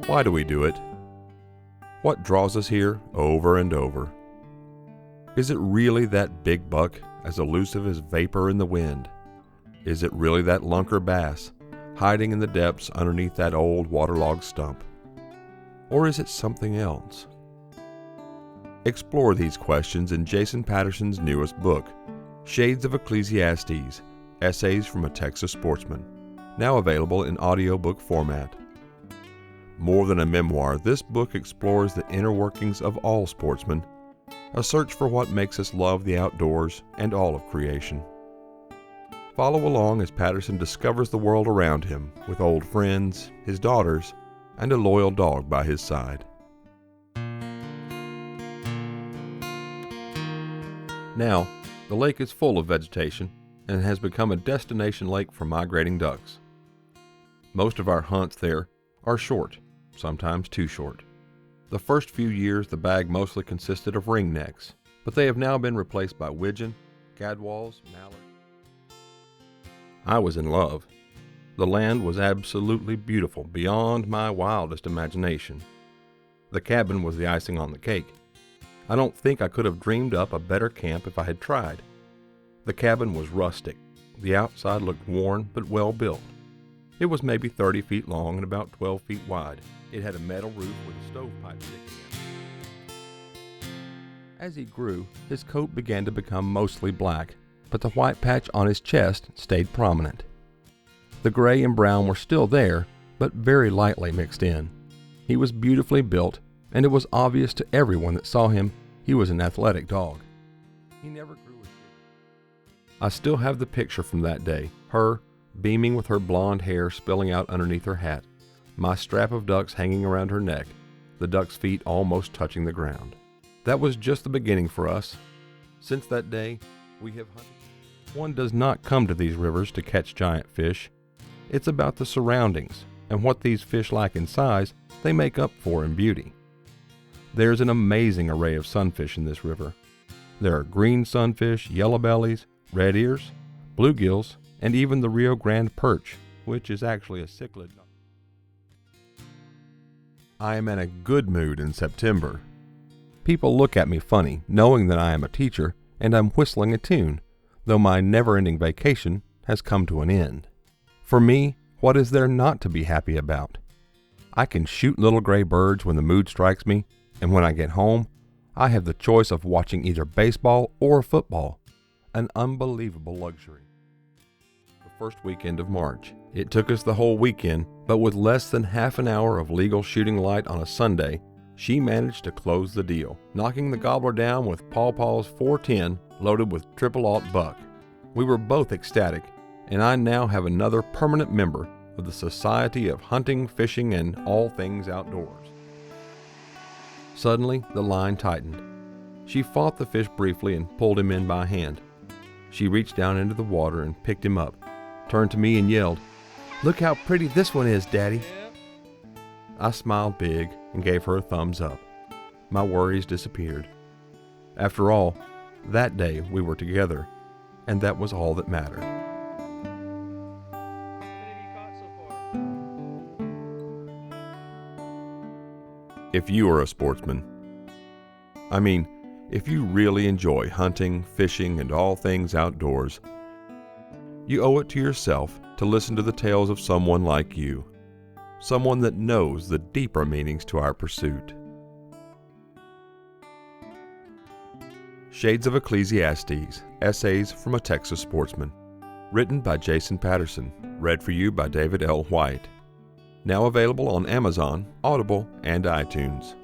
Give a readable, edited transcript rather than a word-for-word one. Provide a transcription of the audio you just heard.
Why do we do it? What draws us here over and over? Is it really that big buck as elusive as vapor in the wind? Is it really that lunker bass hiding in the depths underneath that old waterlogged stump? Or is it something else? Explore these questions in Jason Patterson's newest book, Shades of Ecclesiastes, Essays from a Texas Sportsman, now available in audiobook format. More than a memoir, this book explores the inner workings of all sportsmen, a search for what makes us love the outdoors and all of creation. Follow along as Patterson discovers the world around him with old friends, his daughters, and a loyal dog by his side. Now, the lake is full of vegetation and has become a destination lake for migrating ducks. Most of our hunts there are short, sometimes too short. The first few years the bag mostly consisted of ringnecks, but they have now been replaced by widgeon, gadwalls, mallard. I was in love. The land was absolutely beautiful beyond my wildest imagination. The cabin was the icing on the cake. I don't think I could have dreamed up a better camp if I had tried. The cabin was rustic. The outside looked worn but well built. It was maybe 30 feet long and about 12 feet wide. It had a metal roof with a stovepipe sticking in. As he grew, his coat began to become mostly black, but the white patch on his chest stayed prominent. The gray and brown were still there, but very lightly mixed in. He was beautifully built, and it was obvious to everyone that saw him he was an athletic dog. He never grew a beard. I still have the picture from that day, her beaming with her blonde hair spilling out underneath her hat, my strap of ducks hanging around her neck, the duck's feet almost touching the ground. That was just the beginning for us. Since that day, we have hunted. One does not come to these rivers to catch giant fish. It's about the surroundings, and what these fish lack in size, they make up for in beauty. There's an amazing array of sunfish in this river. There are green sunfish, yellow bellies, red ears, bluegills, and even the Rio Grande perch, which is actually a cichlid. I am in a good mood in September. People look at me funny, knowing that I am a teacher and I'm whistling a tune, though my never-ending vacation has come to an end. For me, what is there not to be happy about? I can shoot little gray birds when the mood strikes me, and when I get home, I have the choice of watching either baseball or football, an unbelievable luxury. The first weekend of March. It took us the whole weekend, but with less than half an hour of legal shooting light on a Sunday, she managed to close the deal, knocking the gobbler down with Paw Paw's 410 loaded with triple alt buck. We were both ecstatic, and I now have another permanent member of the Society of Hunting, Fishing, and All Things Outdoors. Suddenly, the line tightened. She fought the fish briefly and pulled him in by hand. She reached down into the water and picked him up, turned to me and yelled, "Look how pretty this one is, Daddy." I smiled big and gave her a thumbs up. My worries disappeared. After all, that day we were together, and that was all that mattered. If you are a sportsman, if you really enjoy hunting, fishing, and all things outdoors, you owe it to yourself to listen to the tales of someone like you, someone that knows the deeper meanings to our pursuit. Shades of Ecclesiastes, Essays from a Texas Sportsman. Written by Jason Patterson. Read for you by David L. White. Now available on Amazon, Audible, and iTunes.